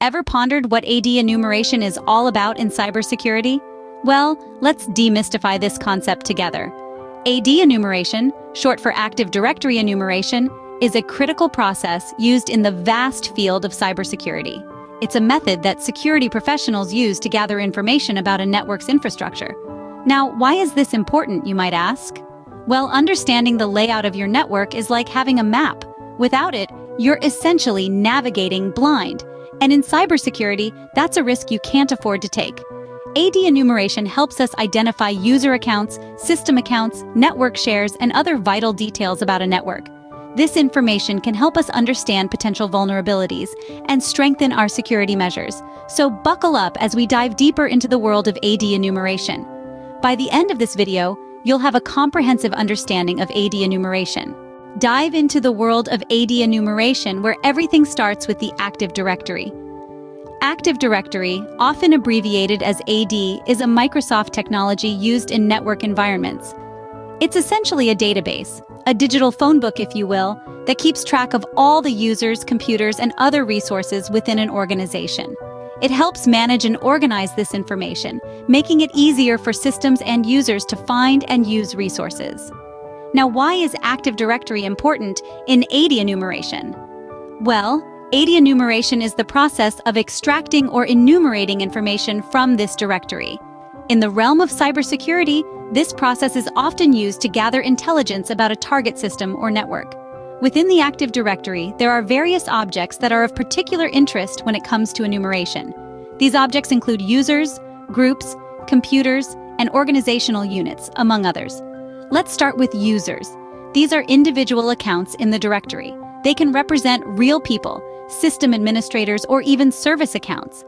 Ever pondered what AD enumeration is all about in cybersecurity? Well, let's demystify this concept together. AD enumeration, short for Active Directory Enumeration, is a critical process used in the vast field of cybersecurity. It's a method that security professionals use to gather information about a network's infrastructure. Now, why is this important, you might ask? Well, understanding the layout of your network is like having a map. Without it, you're essentially navigating blind. And in cybersecurity, that's a risk you can't afford to take. AD enumeration helps us identify user accounts, system accounts, network shares, and other vital details about a network. This information can help us understand potential vulnerabilities and strengthen our security measures. So buckle up as we dive deeper into the world of AD enumeration. By the end of this video, you'll have a comprehensive understanding of AD enumeration. Dive into the world of AD enumeration, where everything starts with the Active Directory. Active Directory, often abbreviated as AD, is a Microsoft technology used in network environments. It's essentially a database, a digital phone book, if you will, that keeps track of all the users, computers, and other resources within an organization. It helps manage and organize this information, making it easier for systems and users to find and use resources. Now, why is Active Directory important in AD enumeration? Well, AD enumeration is the process of extracting or enumerating information from this directory. In the realm of cybersecurity, this process is often used to gather intelligence about a target system or network. Within the Active Directory, there are various objects that are of particular interest when it comes to enumeration. These objects include users, groups, computers, and organizational units, among others. Let's start with users. These are individual accounts in the directory. They can represent real people, system administrators, or even service accounts.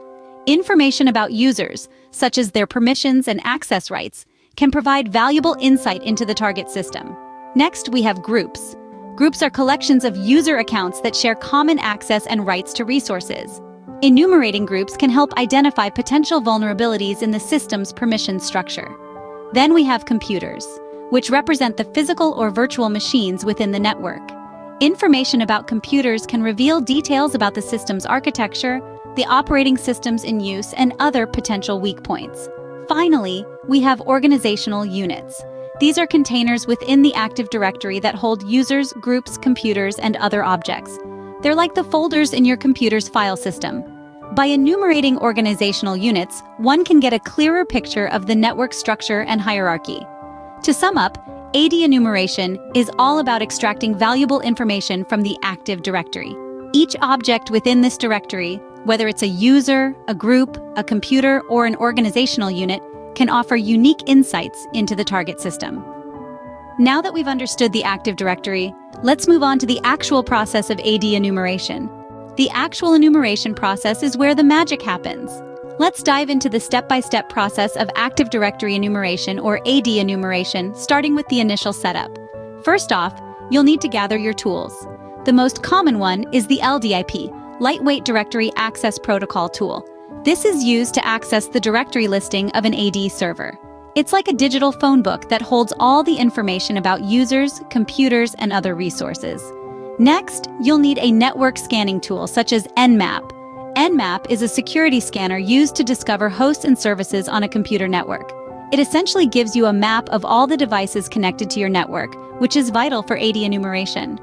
Information about users, such as their permissions and access rights, can provide valuable insight into the target system. Next, we have groups. Groups are collections of user accounts that share common access and rights to resources. Enumerating groups can help identify potential vulnerabilities in the system's permission structure. Then we have computers, which represent the physical or virtual machines within the network. Information about computers can reveal details about the system's architecture, the operating systems in use, and other potential weak points. Finally, we have organizational units. These are containers within the Active Directory that hold users, groups, computers, and other objects. They're like the folders in your computer's file system. By enumerating organizational units, one can get a clearer picture of the network structure and hierarchy. To sum up, AD enumeration is all about extracting valuable information from the Active Directory. Each object within this directory, whether it's a user, a group, a computer, or an organizational unit, can offer unique insights into the target system. Now that we've understood the Active Directory, let's move on to the actual process of AD enumeration. The actual enumeration process is where the magic happens. Let's dive into the step-by-step process of Active Directory Enumeration, or AD enumeration, starting with the initial setup. First off, you'll need to gather your tools. The most common one is the LDIP, Lightweight Directory Access Protocol tool. This is used to access the directory listing of an AD server. It's like a digital phone book that holds all the information about users, computers, and other resources. Next, you'll need a network scanning tool such as Nmap. Nmap is a security scanner used to discover hosts and services on a computer network. It essentially gives you a map of all the devices connected to your network, which is vital for AD enumeration.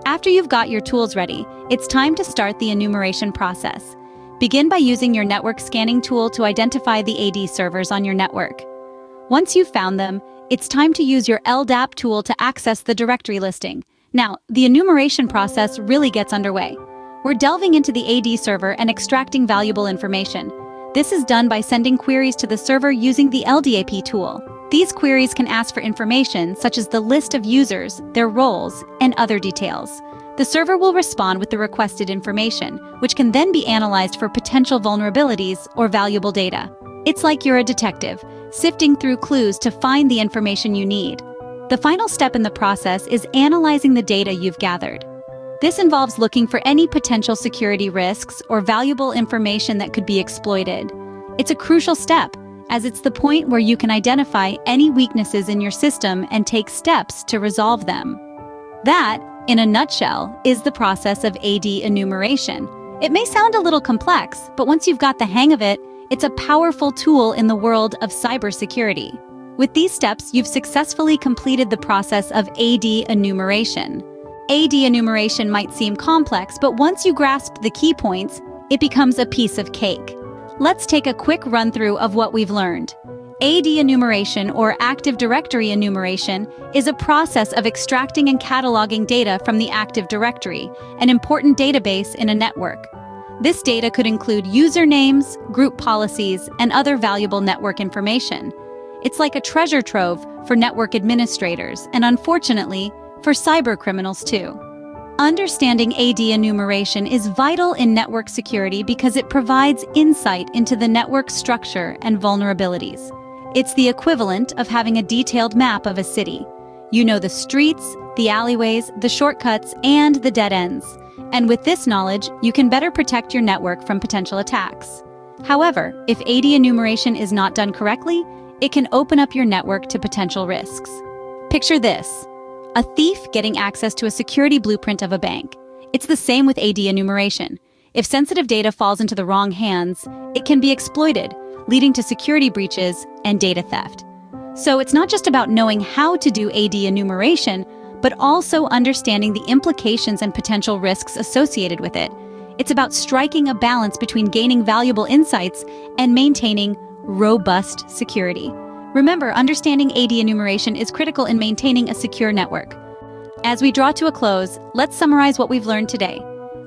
After you've got your tools ready, it's time to start the enumeration process. Begin by using your network scanning tool to identify the AD servers on your network. Once you've found them, it's time to use your LDAP tool to access the directory listing. Now, the enumeration process really gets underway. We're delving into the AD server and extracting valuable information. This is done by sending queries to the server using the LDAP tool. These queries can ask for information such as the list of users, their roles, and other details. The server will respond with the requested information, which can then be analyzed for potential vulnerabilities or valuable data. It's like you're a detective, sifting through clues to find the information you need. The final step in the process is analyzing the data you've gathered. This involves looking for any potential security risks or valuable information that could be exploited. It's a crucial step, as it's the point where you can identify any weaknesses in your system and take steps to resolve them. That, in a nutshell, is the process of AD enumeration. It may sound a little complex, but once you've got the hang of it, it's a powerful tool in the world of cybersecurity. With these steps, you've successfully completed the process of AD enumeration. AD enumeration might seem complex, but once you grasp the key points, it becomes a piece of cake. Let's take a quick run-through of what we've learned. AD enumeration, or Active Directory Enumeration, is a process of extracting and cataloging data from the Active Directory, an important database in a network. This data could include usernames, group policies, and other valuable network information. It's like a treasure trove for network administrators, and unfortunately, for cybercriminals too. Understanding AD enumeration is vital in network security because it provides insight into the network structure and vulnerabilities. It's the equivalent of having a detailed map of a city. You know the streets, the alleyways, the shortcuts, and the dead ends. And with this knowledge, you can better protect your network from potential attacks. However, if AD enumeration is not done correctly, it can open up your network to potential risks. Picture this: a thief getting access to a security blueprint of a bank. It's the same with AD enumeration. If sensitive data falls into the wrong hands, it can be exploited, leading to security breaches and data theft. So it's not just about knowing how to do AD enumeration, but also understanding the implications and potential risks associated with it. It's about striking a balance between gaining valuable insights and maintaining robust security. Remember, understanding AD enumeration is critical in maintaining a secure network. As we draw to a close, let's summarize what we've learned today.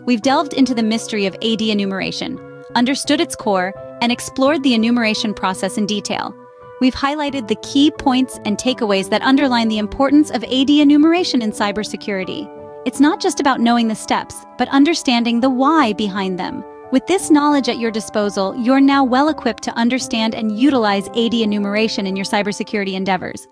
We've delved into the mystery of AD enumeration, understood its core, and explored the enumeration process in detail. We've highlighted the key points and takeaways that underline the importance of AD enumeration in cybersecurity. It's not just about knowing the steps, but understanding the why behind them. With this knowledge at your disposal, you're now well equipped to understand and utilize AD enumeration in your cybersecurity endeavors.